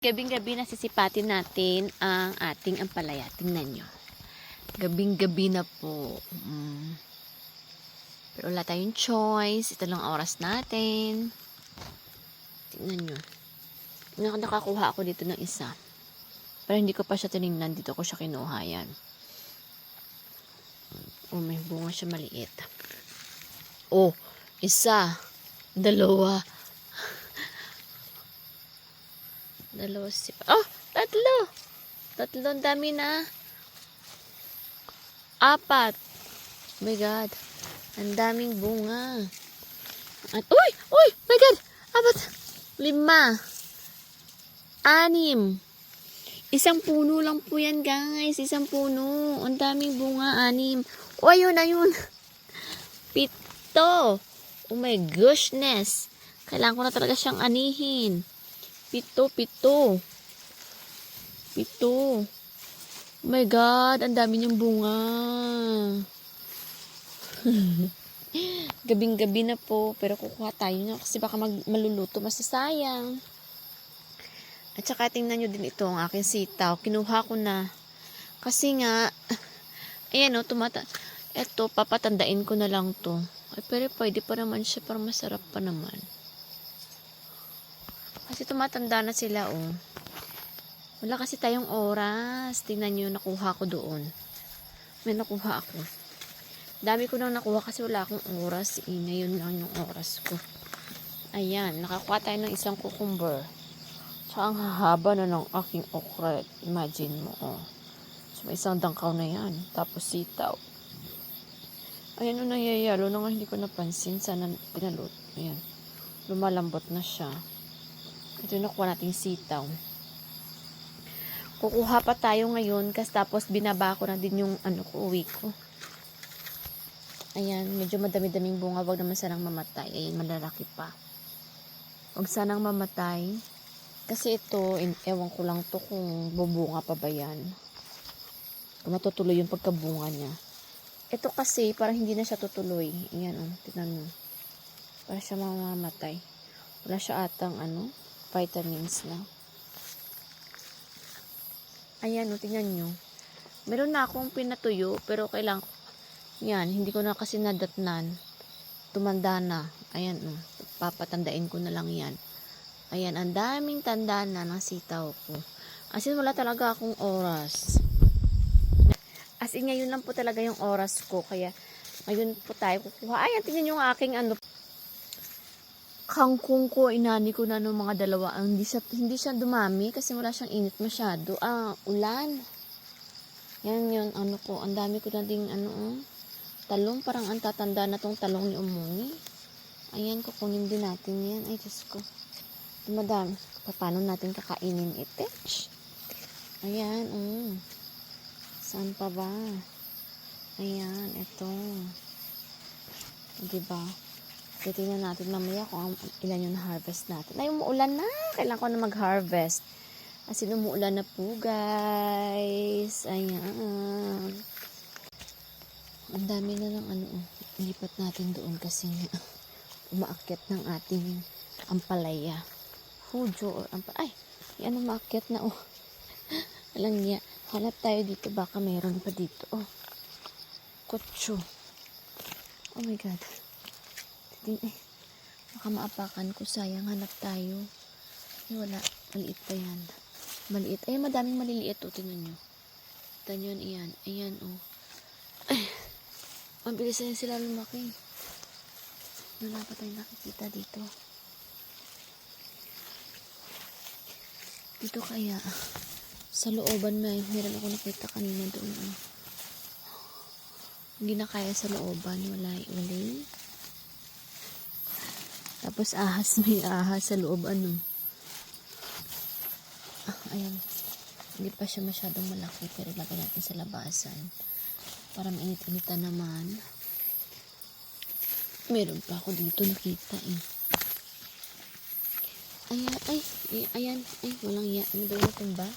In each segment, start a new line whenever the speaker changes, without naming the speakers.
Gabing-gabi nasisipatin natin ang ating ampalaya. Tingnan nyo. Gabing-gabi na po. Pero wala tayong choice. Ito lang oras natin. Tingnan nyo. Nakakuha ako dito ng isa. Pero hindi ko pa siya tinignan. Dito ko siya kinuha. Yan. Oh, may bunga siya maliit. Oh, isa. Dalawa. Oh, tatlo. Ang dami na. 4. Oh my God. Ang daming bunga. At, uy, my God. 4. 5. 6. Isang puno lang po yan, guys. Isang puno. Ang daming bunga. 6. Oh, ayun. 7. Oh my goodness. Kailangan ko na talaga siyang anihin. 7. Oh my God, ang dami niyang bunga. Gabing-gabi na po, pero kukuha tayo na kasi baka maluluto, masasayang. At saka tingnan nyo din ito, ang aking sitaw. Kinuha ko na. Kasi nga, ayan o, eto, papatandain ko na lang to. Ay, pero pwede pa naman siya, para masarap pa naman. Kasi tumatanda na sila, oh. Wala kasi tayong oras. Tingnan nyo, nakuha ko doon. May nakuha ako. Dami ko nang nakuha kasi wala akong oras. Ngayon lang yung oras ko. Ayan, nakakuha tayo ng isang cucumber. Tsaka ang hahaba na ng aking okra. Imagine mo, oh. So, may isang dangkaw na yan. Tapos sitaw. Ayan, nangyayalo na nga, hindi ko napansin. Sana pinalot. Ayan. Lumalambot na siya. Ito yung nakuha nating sitaw. Kukuha pa tayo ngayon kasi tapos binaba ko na din yung uwi ko. Ayan, medyo madami-daming bunga. Wag naman sanang mamatay. Ayan, malalaki pa. Wag sanang mamatay. Kasi ito, ewan ko lang to kung bubunga pa ba yan. Kung matutuloy yung pagkabunga niya. Ito kasi, parang hindi na siya tutuloy. Ayan, oh, tignan mo. Para siya mamamatay. Wala siya atang, vitamins na. Ayan, tingnan nyo. Meron na akong pinatuyo, pero kailangan, yan, hindi ko na kasi nadatnan. Tumanda na. Ayan, papatandain ko na lang yan. Ayan, ang daming tanda na ng sitaw ko. As in, wala talaga akong oras. As in, ngayon lang po talaga yung oras ko. Kaya, ngayon po tayo kukuha. Ayan, tingnan yung aking kangkong ko, inani ko na ng mga dalawa. Hindi siya dumami kasi wala siyang init masyado. Ulan. Yan yun, ko. Ang dami ko na ding, talong. Parang ang tatanda na tong talong ni Umungi. Ayan, kukunin din natin yan. Ay, Diyos ko. Madami. Paano natin kakainin ito? Ayan, Saan pa ba? Ayan, ito. Diba? Titingnan natin mamaya kung ilan yung harvest natin. Ay, umuulan na. Kailangan ko na mag-harvest. Kasi umuulan na po, guys. Ayan. Ang dami na ng ilipat natin doon kasi umaakyat ng ating ampalaya. Hujo or ay, yan umaakyat na, Alang niya. Hanap tayo dito. Baka mayroon pa dito, Kutso. Oh my God. Baka maapakan ko. Sayang, hanap tayo. Wala. Maliit pa yan. Maliit. Ay, madaming maliliit. Tingnan nyo. Tingnan nyo yan. Ayan, Ay. Mabilis na sila lumaki. Wala pa tayong nakikita dito. Dito kaya. Sa looban meron ako nakita kanina doon. Hindi na kaya sa looban. Wala. Tapos may ahas sa loob, ayan. Hindi pa siya masyadong malaki, pero lagay natin sa labasan. Para mainit-initan naman. Meron pa ako dito nakita, Ayan, walang ano ba yung tumba?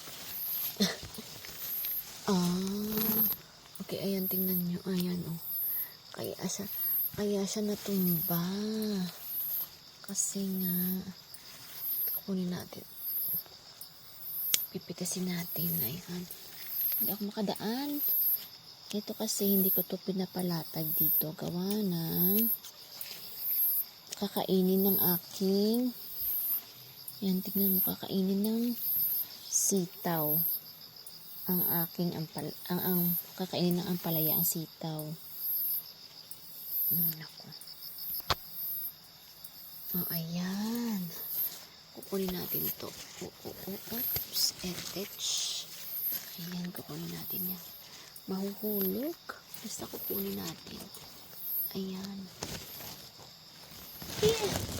Okay, ayan, tingnan nyo. Ayan, Kaya siya natumba. Kasi nga, kukunin natin. Pipitasin natin. Ayan. Hindi ako makadaan. Ito kasi hindi ko to pinapalatag dito. Gawa ng kakainin ng aking yan, tignan mo, kakainin ng sitaw. Ang aking ang kakainin ng ampalaya ang sitaw. Ako. Oh, ayan. Kukunin natin ito. Oops. Etch. Ayan, kukunin natin yan. Mahuhulog. Basta kukunin natin. Ayan.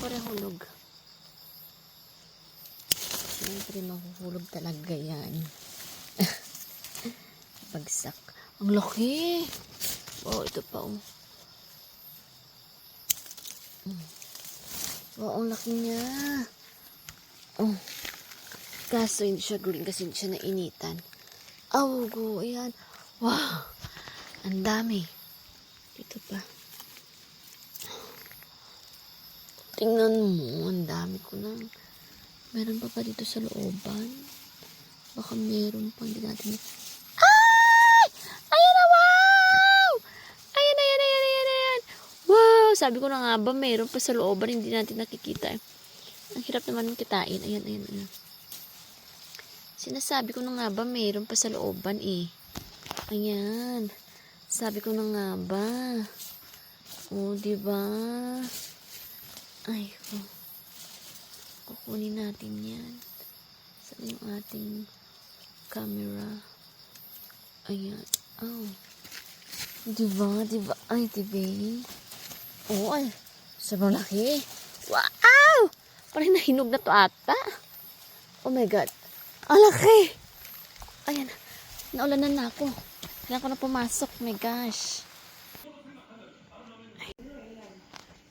Para hulog. Siyempre, mahuhulog talaga yan. Bagsak. Ang laki. Oh, ito pa oh. Oh, ang laki niya. Oh. Kaso hindi siya green kasi hindi siya nainitan. Oh, go. Ayan. Wow. Ang dami. Ito pa. Tingnan mo. Ang dami ko na. Meron pa dito sa looban. Baka meron pang hindi natin. Ay! Ayan na, wow! Ayan. Wow! Sabi ko na nga ba, meron pa sa looban. Hindi natin nakikita eh. Ang hirap naman ng kitain. Ayan. Sinasabi ko na nga ba, meron pa sa looban eh. Ayan. Sabi ko na nga ba. Oh, diba? Ay, oh. Kukunin natin yan. Saan yung ating camera? Ayan. Oh. Diba? Ay, diba? Oh, ay. Sobrang laki. Wow! Parang nahinog na to ata. Oh my God. Ang laki! Ayan. Naulanan na ako. Kailangan ko na pumasok. Oh my gosh.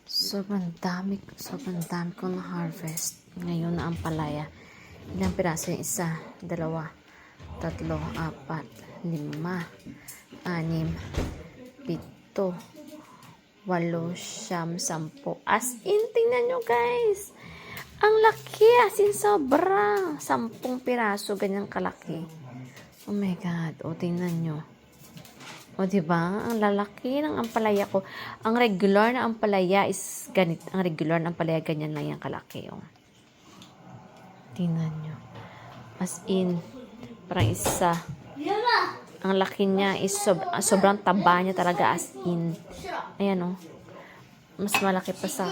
Sobrang dami ko na harvest. Ngayon na ang palaya. Ilang piraso yung isa? 2, 3, 4, 5, 6, 7, 8, 9, 10. As in, tingnan nyo guys. Ang laki. As in, sobra. 10 piraso. Ganyang kalaki. Oh my God. O, tingnan nyo. O, diba? Ang lalaki ng ampalaya ko. Ang regular na ampalaya is ganito. Ang regular na ampalaya, ganyan lang yung kalaki. O. Tingnan nyo. As in, parang isa. Ang laki niya is sobrang taba niya talaga as in. Ayan o. Mas malaki pa sa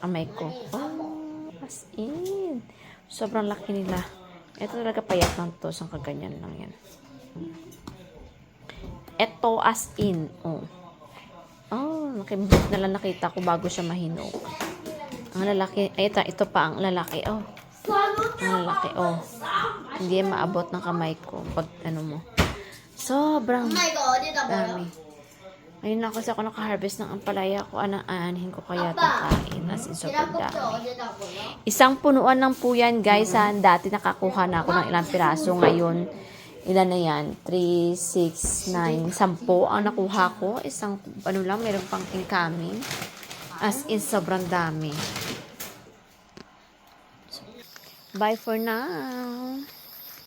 kamay ko. Oh, as in. Sobrang laki nila. Ito talaga payat lang to. Sang kaganyan lang yan. Ito as in. Oh. Oh, nakibut na lang nakita ko bago siya mahinog. Ang lalaki. Ay, ito pa ang lalaki. Oh. Ang lalaki. Oh. Hindi maabot ng kamay ko. Pag ano mo. Sobrang dami. Ayun na kasi ako naka-harvest ng ampalaya ko. Anahin ko kaya itong kain. As in, sobrang dami. Isang punuan lang po yan, guys. Dati nakakuha na ako ng ilang piraso. Ngayon, ilan na yan? 3, 6, 9, 10 ang nakuha ko. Isang, ano lang, meron pang incoming. As in, sobrang dami. Bye for now.